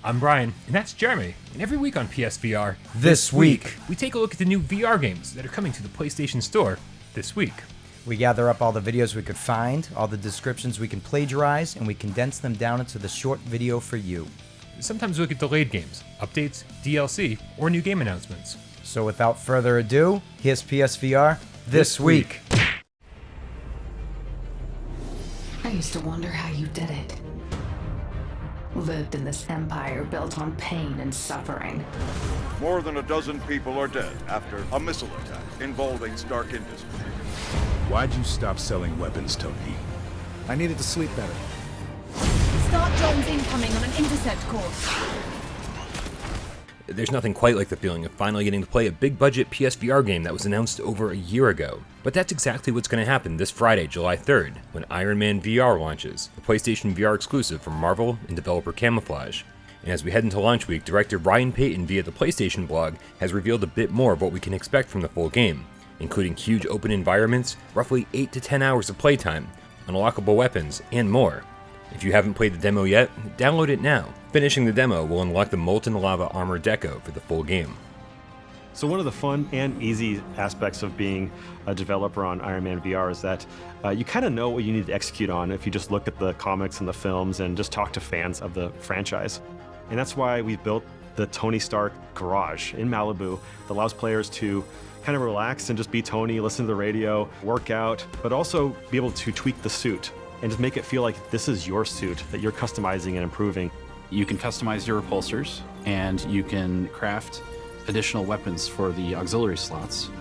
I'm Brian, and that's Jeremy, and every week on PSVR, This week, we take a look at the new VR games that are coming to the PlayStation Store this week. we gather up all the videos we could find, all the descriptions we can plagiarize, and we condense them down into the short video for you. Sometimes we look at delayed games, updates, DLC, or new game announcements. So without further ado, here's PSVR This Week. I used to wonder how you did it. Lived in this empire built on pain and suffering. More than a dozen people are dead after a missile attack involving Stark Industries. Why'd you stop selling weapons, Tony? I needed to sleep better. Start drones incoming on an intercept course. There's nothing quite like the feeling of finally getting to play a big-budget PSVR game that was announced over a year ago. But that's exactly what's going to happen this Friday, July 3rd, when Iron Man VR launches, the PlayStation VR exclusive from Marvel and developer Camouflage. And as we head into launch week, director Ryan Payton via the PlayStation blog has revealed a bit more of what we can expect from the full game, including huge open environments, roughly 8 to 10 hours of playtime, unlockable weapons, and more. If you haven't played the demo yet, download it now. Finishing the demo will unlock the Molten Lava Armor Deco for the full game. So one of the fun and easy aspects of being a developer on Iron Man VR is that you kind of know what you need to execute on if you just look at the comics and the films and just talk to fans of the franchise. And that's why we built the Tony Stark garage in Malibu that allows players to kind of relax and just be Tony, listen to the radio, work out, but also be able to tweak the suit and just make it feel like this is your suit that you're customizing and improving. You can customize your repulsors, and you can craft additional weapons for the auxiliary slots.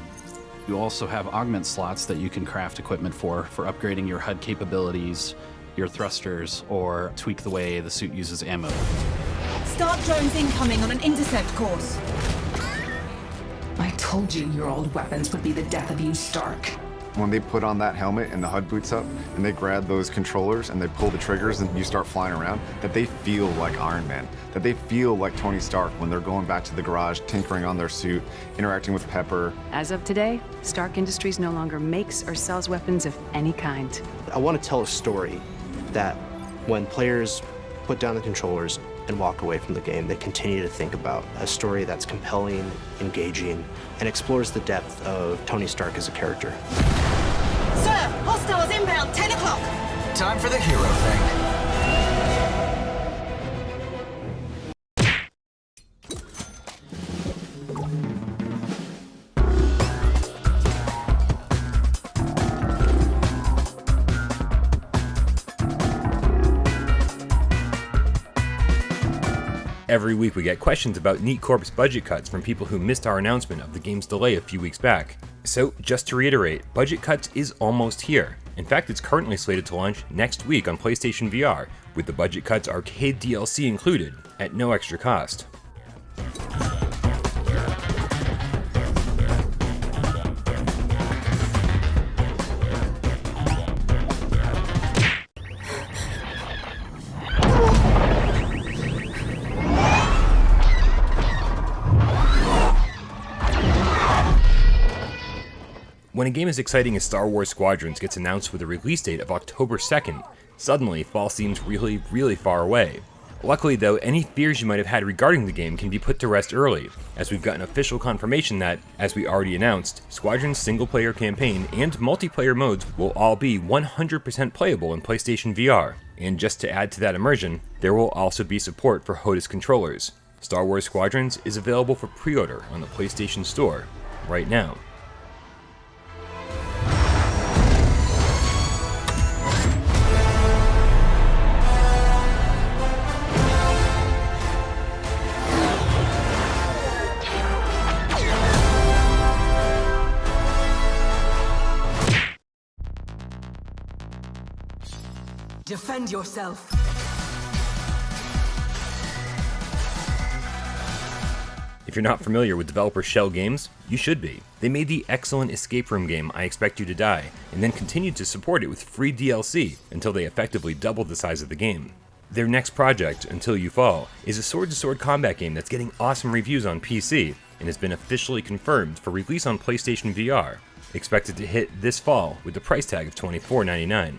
You also have augment slots that you can craft equipment for upgrading your HUD capabilities, your thrusters, or tweak the way the suit uses ammo. Start drones incoming on an intercept course. I told you your old weapons would be the death of you, Stark. When they put on that helmet and the HUD boots up and they grab those controllers and they pull the triggers and you start flying around, that they feel like Iron Man, that they feel like Tony Stark when they're going back to the garage, tinkering on their suit, interacting with Pepper. As of today, Stark Industries no longer makes or sells weapons of any kind. I want to tell a story that when players put down the controllers and walk away from the game, they continue to think about a story that's compelling, engaging, and explores the depth of Tony Stark as a character. Sir, hostiles inbound, 10 o'clock. Time for the hero thing. Every week we get questions about Neat Corp's budget cuts from people who missed our announcement of the game's delay a few weeks back. So, just to reiterate, budget cuts is almost here. In fact, it's currently slated to launch next week on PlayStation VR, with the budget cuts arcade DLC included, at no extra cost. When a game as exciting as Star Wars Squadrons gets announced with a release date of October 2nd, suddenly fall seems really far away. Luckily though, any fears you might have had regarding the game can be put to rest early, as we've gotten official confirmation that, as we already announced, Squadron's single-player campaign and multiplayer modes will all be 100% playable in PlayStation VR. And just to add to that immersion, there will also be support for HOTAS controllers. Star Wars Squadrons is available for pre-order on the PlayStation Store right now. Defend yourself. If you're not familiar with developer Shell Games, you should be. They made the excellent escape room game I Expect You to Die, and then continued to support it with free DLC until they effectively doubled the size of the game. Their next project, Until You Fall, is a sword-to-sword combat game that's getting awesome reviews on PC, and has been officially confirmed for release on PlayStation VR, expected to hit this fall with the price tag of $24.99.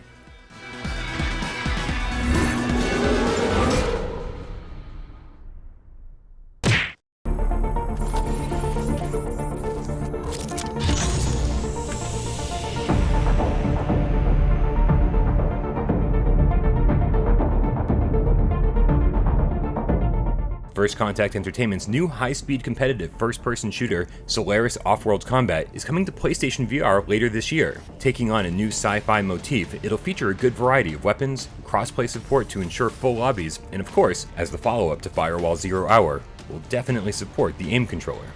First Contact Entertainment's new high-speed competitive first-person shooter, Solaris Off-World Combat, is coming to PlayStation VR later this year. Taking on a new sci-fi motif, it'll feature a good variety of weapons, cross-play support to ensure full lobbies, and of course, as the follow-up to Firewall Zero Hour, will definitely support the aim controller.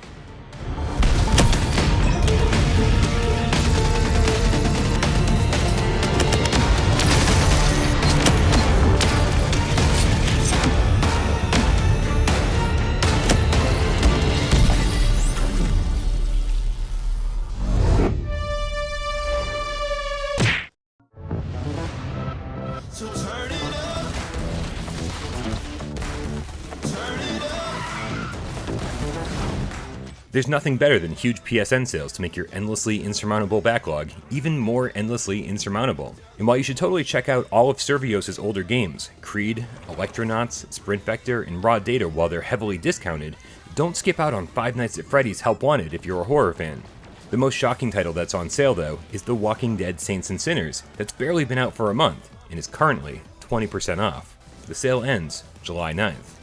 There's nothing better than huge PSN sales to make your endlessly insurmountable backlog even more endlessly insurmountable. And while you should totally check out all of Servios' older games, Creed, Electronauts, Sprint Vector, and Raw Data while they're heavily discounted, don't skip out on Five Nights at Freddy's Help Wanted if you're a horror fan. The most shocking title that's on sale though is The Walking Dead Saints and Sinners, that's barely been out for a month and is currently 20% off. The sale ends July 9th.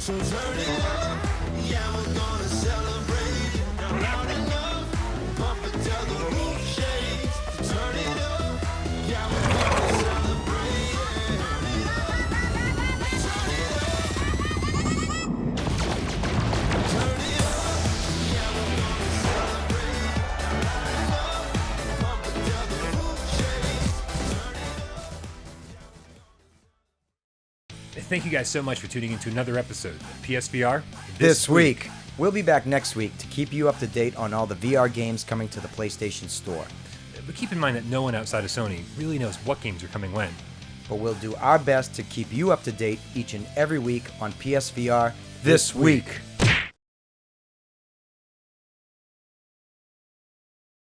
So turn it up, yeah, we're gonna celebrate. Loud enough, bump it till the roof shakes. Turn it up, yeah, we're gonna celebrate. Turn it up, turn it up. Turn it up, yeah, we're gonna celebrate. Loud enough, bump it till the roof shakes. Turn it up. Thank you guys so much for tuning into another episode of PSVR This week. We'll be back next week to keep you up to date on all the VR games coming to the PlayStation Store. But keep in mind that no one outside of Sony really knows what games are coming when. But we'll do our best to keep you up to date each and every week on PSVR This Week.